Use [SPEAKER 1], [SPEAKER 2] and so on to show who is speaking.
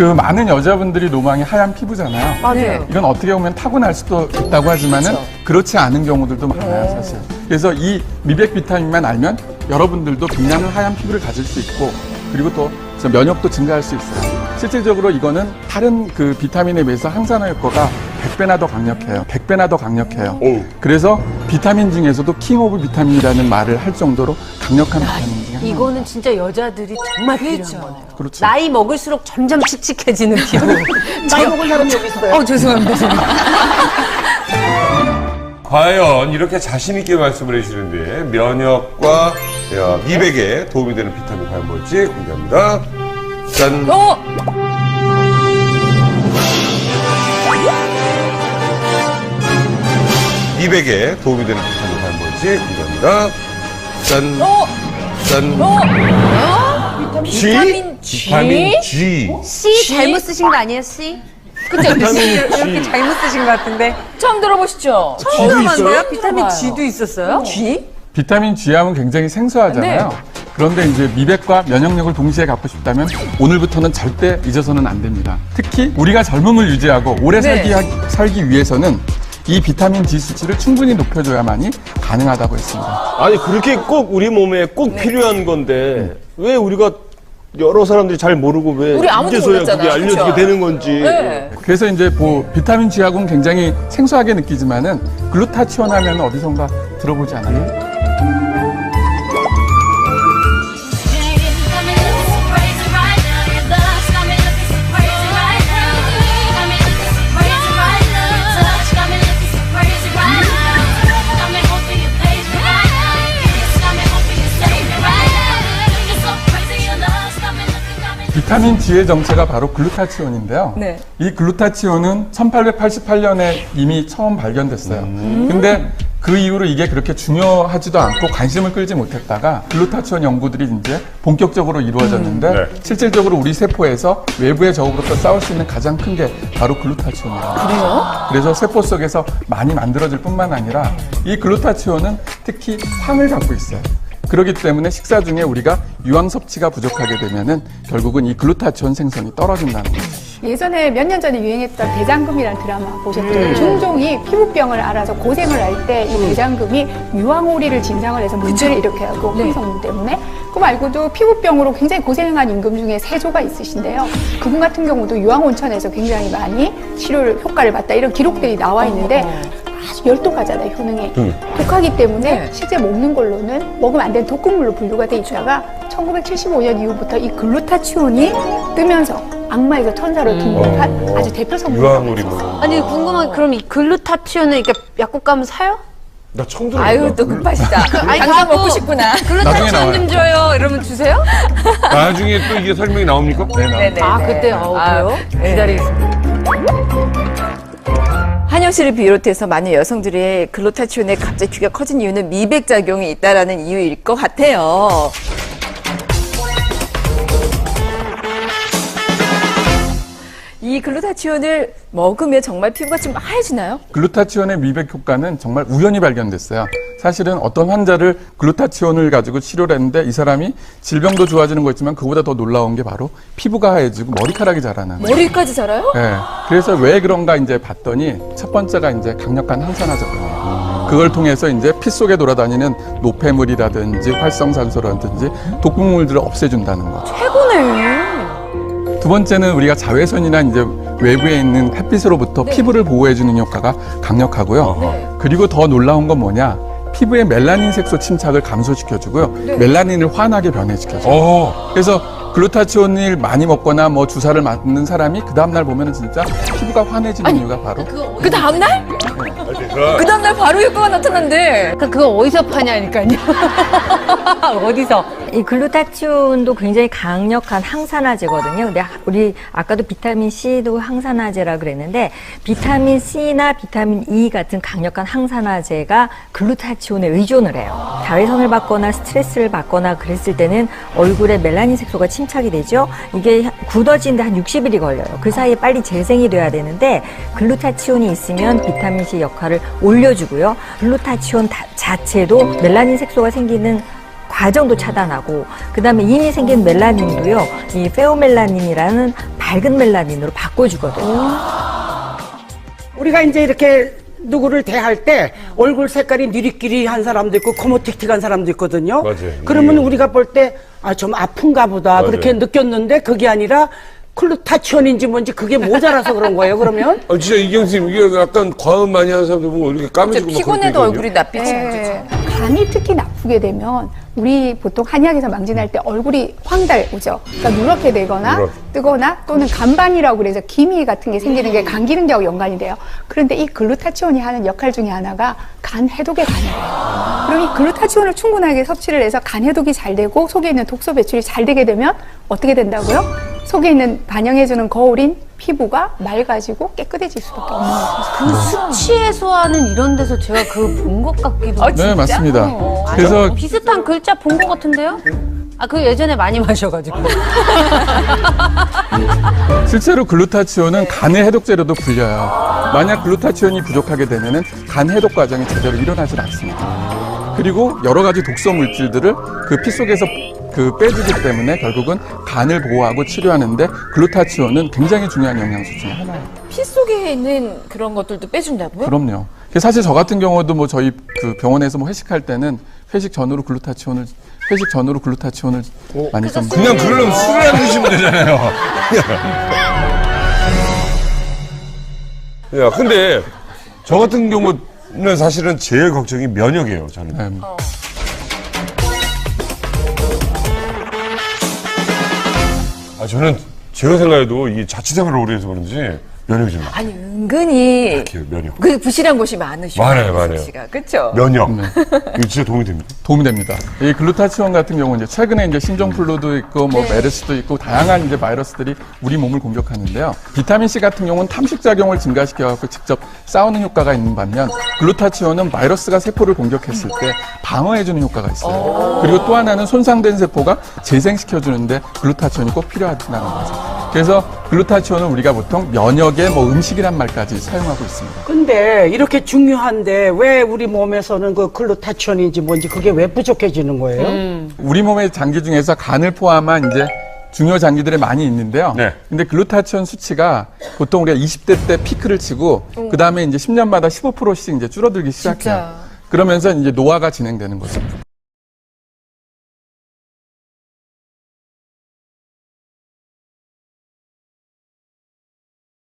[SPEAKER 1] 그 많은 여자분들이 노망이 하얀 피부잖아요.
[SPEAKER 2] 맞아요.
[SPEAKER 1] 이건 어떻게 보면 타고날 수도 있다고 하지만은 그렇지 않은 경우들도 많아요, 사실. 그래서 이 미백 비타민만 알면 여러분들도 빛나는 하얀 피부를 가질 수 있고, 그리고 또 면역도 증가할 수 있어요. 실질적으로 이거는 다른 그 비타민에 비해서 항산화 효과가 100배나 더 강력해요. 100배나 더 강력해요. 그래서 비타민 중에서도 킹 오브 비타민이라는 말을 할 정도로 강력한 비타민 중에 하나입니다.
[SPEAKER 2] 이거는 진짜 여자들이 정말 필요한 거네요.
[SPEAKER 1] 그렇죠.
[SPEAKER 2] 나이 먹을수록 점점 칙칙해지는 피부.
[SPEAKER 3] 나이 먹은 사람이 여기 있어요.
[SPEAKER 2] 죄송합니다.
[SPEAKER 4] 과연 이렇게 자신있게 말씀을 해주시는데 면역과 미백에 도움이 되는 비타민 과연 뭘지 공개합니다. 짠! 미백에 도움이 되는 비타민 과연 뭘지 공개합니다. 짠! 짠!
[SPEAKER 2] 비타민 G?
[SPEAKER 4] 비타민 G.
[SPEAKER 2] C 잘못 쓰신 거 아니에요, C? 그쵸? 이렇게 잘못 쓰신 것 같은데.
[SPEAKER 5] 처음 들어보시죠?
[SPEAKER 2] 처음 들어봤는데요? 비타민 G도 있었어요?
[SPEAKER 5] G?
[SPEAKER 1] 비타민 G하면 굉장히 생소하잖아요. 그런데 이제 미백과 면역력을 동시에 갖고 싶다면 오늘부터는 절대 잊어서는 안 됩니다. 특히 우리가 젊음을 유지하고 오래 살기 위해서는 이 비타민 D 수치를 충분히 높여줘야만이 가능하다고 했습니다.
[SPEAKER 6] 아니 그렇게 꼭 우리 몸에 꼭 필요한 건데 왜 우리가 여러 사람들이 잘 모르고 왜
[SPEAKER 5] 우리 아무도
[SPEAKER 6] 이제서야
[SPEAKER 5] 몰랐잖아.
[SPEAKER 6] 그게 알려지게
[SPEAKER 5] 그쵸?
[SPEAKER 6] 되는 건지.
[SPEAKER 5] 네.
[SPEAKER 1] 그래서 이제 비타민 G하고는 굉장히 생소하게 느끼지만은 글루타치온 하면 어디선가 들어보지 않아요? 비타민 G의 정체가 바로 글루타치온인데요.
[SPEAKER 5] 네.
[SPEAKER 1] 이 글루타치온은 1888년에 이미 처음 발견됐어요. 근데 그 이후로 이게 그렇게 중요하지도 않고 관심을 끌지 못했다가 글루타치온 연구들이 이제 본격적으로 이루어졌는데 실질적으로 우리 세포에서 외부의 적으로부터 싸울 수 있는 가장 큰 게 바로 글루타치온이에요. 그래요? 그래서 세포 속에서 많이 만들어질 뿐만 아니라 이 글루타치온은 특히 황을 갖고 있어요. 그렇기 때문에 식사 중에 우리가 유황 섭취가 부족하게 되면은 결국은 이 글루타치온 생성이 떨어진다는 거죠.
[SPEAKER 7] 예전에 몇 년 전에 유행했던 대장금이라는 드라마 보셨죠? 종종이 피부병을 알아서 고생을 할 때 이 대장금이 유황오리를 진상을 해서 문제를 일으켜야 하고 항성분 때문에 그 말고도 피부병으로 굉장히 고생한 임금 중에 세조가 있으신데요. 그분 같은 경우도 유황온천에서 굉장히 많이 치료를 효과를 봤다 이런 기록들이 나와 있는데 아주 열독하잖아요, 효능이. 독하기 때문에 실제 먹는 걸로는 먹으면 안 되는 독극물로 분류가 돼 있다가 1975년 이후부터 이 글루타치온이 뜨면서 악마에서 천사로 등극한 아주 대표 성분.
[SPEAKER 4] 유황오리
[SPEAKER 2] 아니, 궁금한 그럼 이 글루타치온은 이렇게 약국 가면 사요?
[SPEAKER 4] 나 처음 들어봤다.
[SPEAKER 5] 아유, 또 급하시다.
[SPEAKER 2] 아니,
[SPEAKER 5] 당장
[SPEAKER 2] 자꾸
[SPEAKER 5] 먹고 싶구나.
[SPEAKER 1] 나중에
[SPEAKER 2] 글루타치온
[SPEAKER 1] 나와요.
[SPEAKER 2] 좀 줘요. 이러면 주세요?
[SPEAKER 4] 나중에 또 이게 설명이 나옵니까? 네,
[SPEAKER 5] 네네.
[SPEAKER 2] 아, 그때 그래요? 기다리겠습니다.
[SPEAKER 5] 한영 씨를 비롯해서 많은 여성들의 글루타치온의 갑자기 귀가 커진 이유는 미백 작용이 있다라는 이유일 것 같아요. 이 글루타치온을 먹으면 정말 피부가 좀 하얘지나요?
[SPEAKER 1] 글루타치온의 미백 효과는 정말 우연히 발견됐어요. 사실은 어떤 환자를 글루타치온을 가지고 치료를 했는데 이 사람이 질병도 좋아지는 거 있지만 그보다 더 놀라운 게 바로 피부가 하얘지고 머리카락이 자라는 거예요.
[SPEAKER 5] 머리까지 자라요?
[SPEAKER 1] 네. 그래서 왜 그런가 이제 봤더니 첫 번째가 이제 강력한 항산화 작용이에요. 그걸 통해서 이제 피 속에 돌아다니는 노폐물이라든지 활성산소라든지 독극물들을 없애준다는 거.
[SPEAKER 5] 최고네.
[SPEAKER 1] 두 번째는 우리가 자외선이나 이제 외부에 있는 햇빛으로부터 피부를 보호해주는 효과가 강력하고요. 그리고 더 놀라운 건 뭐냐? 피부의 멜라닌 색소 침착을 감소시켜주고요. 멜라닌을 환하게 변해시켜줘요. 그래서 글루타치온을 많이 먹거나 뭐 주사를 맞는 사람이 그 다음날 보면은 진짜 피부가 환해지는 이유가 바로
[SPEAKER 5] 그 다음날? 그 다음날 바로 효과가 나타난대.
[SPEAKER 2] 그거 어디서 파냐니까요. 어디서?
[SPEAKER 8] 이 글루타치온도 굉장히 강력한 항산화제거든요. 근데 우리 아까도 비타민 C도 항산화제라 그랬는데 비타민 C나 비타민 E 같은 강력한 항산화제가 글루타치온에 의존을 해요. 자외선을 받거나 스트레스를 받거나 그랬을 때는 얼굴에 멜라닌 색소가 침착이 되죠. 이게 굳어지는데 한 60일이 걸려요. 그 사이에 빨리 재생이 돼야 되는데 글루타치온이 있으면 비타민 C 역할을 올려주고요. 글루타치온 자체도 멜라닌 색소가 생기는 과정도 차단하고 그다음에 이미 생긴 멜라닌도요. 이 페오멜라닌이라는 밝은 멜라닌으로 바꿔주거든요.
[SPEAKER 3] 우리가 이제 이렇게 누구를 대할 때 얼굴 색깔이 느리끼리한 사람도 있고 코모틱틱한 사람도 있거든요.
[SPEAKER 4] 맞아요.
[SPEAKER 3] 그러면 우리가 볼 때 아, 좀 아픈가 보다
[SPEAKER 4] 맞아요.
[SPEAKER 3] 그렇게 느꼈는데 그게 아니라 글루타치온인지 뭔지 그게 모자라서 그런 거예요. 그러면
[SPEAKER 4] 아, 진짜 이경수님, 이게 약간 과음 많이 하는 사람들 보면 이렇게 까매지고 막
[SPEAKER 5] 피곤해도
[SPEAKER 4] 그렇게
[SPEAKER 5] 얼굴이 낯빛이
[SPEAKER 7] 네. 간이 특히 나쁘게 되면 우리 보통 한의학에서 망진할 때 얼굴이 황달오죠. 그러니까 누렇게 되거나
[SPEAKER 4] 누렇.
[SPEAKER 7] 뜨거나 또는 간반이라고 그래서 기미 같은 게 생기는 게 간 기능제하고 연관이 돼요. 그런데 이 글루타치온이 하는 역할 중에 하나가 간 해독에 관여해요. 그럼 이 글루타치온을 충분하게 섭취를 해서 간 해독이 잘 되고 속에 있는 독소 배출이 잘 되게 되면 어떻게 된다고요? 속에 있는 반영해주는 거울인 피부가 맑아지고 깨끗해질 수밖에 없는 거죠.
[SPEAKER 2] 그 수치 해소하는 이런 데서 제가 그 본 것 같기도 하고.
[SPEAKER 1] 네, 맞습니다. 그래서
[SPEAKER 2] 비슷한 글자 본 것 같은데요? 아, 그 예전에 많이 마셔가지고.
[SPEAKER 1] 실제로 글루타치온은 간의 해독제로도 불려요. 만약 글루타치온이 부족하게 되면은 간 해독 과정이 제대로 일어나질 않습니다. 그리고 여러 가지 독소 물질들을 그 피 속에서 그 빼주기 때문에 결국은 간을 보호하고 치료하는데 글루타치온은 굉장히 중요한 영양소 중에 하나예요.
[SPEAKER 5] 피 속에 있는 그런 것들도 빼준다고요?
[SPEAKER 1] 그럼요. 사실 저 같은 경우도 뭐 저희 그 병원에서 뭐 회식할 때는 회식 전후로 글루타치온을 많이 좀
[SPEAKER 4] 그냥 그러려면 술을 안 드시면 되잖아요. 야, 근데 저 같은 경우는 사실은 제일 걱정이 면역이에요, 저는.
[SPEAKER 1] 네.
[SPEAKER 4] 아, 저는 제가 생각해도 이 자취생활을 오래 해서 그런지 면역이 좀
[SPEAKER 5] 아니 은근히
[SPEAKER 4] 약해요, 면역.
[SPEAKER 5] 그 부실한 곳이 많으셔.
[SPEAKER 4] 많아요.
[SPEAKER 5] 그렇죠.
[SPEAKER 4] 면역. 이거 진짜 도움이 됩니다.
[SPEAKER 1] 도움이 됩니다. 이 글루타치온 같은 경우는 이제 최근에 이제 신종플루도 있고 뭐 메르스도 있고 다양한 이제 바이러스들이 우리 몸을 공격하는데요. 비타민 C 같은 경우는 탐식 작용을 증가시켜 갖고 직접 싸우는 효과가 있는 반면 글루타치온은 바이러스가 세포를 공격했을 때 방어해 주는 효과가 있어요. 그리고 또 하나는 손상된 세포가 재생시켜 주는데 글루타치온이 꼭 필요하다는 거죠. 그래서 글루타치온은 우리가 보통 면역의 뭐 음식이란 말까지 사용하고 있습니다.
[SPEAKER 3] 근데 이렇게 중요한데 왜 우리 몸에서는 그 글루타치온인지 뭔지 그게 왜 부족해지는 거예요?
[SPEAKER 1] 우리 몸의 장기 중에서 간을 포함한 이제 중요 장기들이 많이 있는데요.
[SPEAKER 4] 네.
[SPEAKER 1] 근데 글루타치온 수치가 보통 우리가 20대 때 피크를 치고 그 다음에 이제 10년마다 15%씩 이제 줄어들기 시작해요. 그러면서 이제 노화가 진행되는 거죠.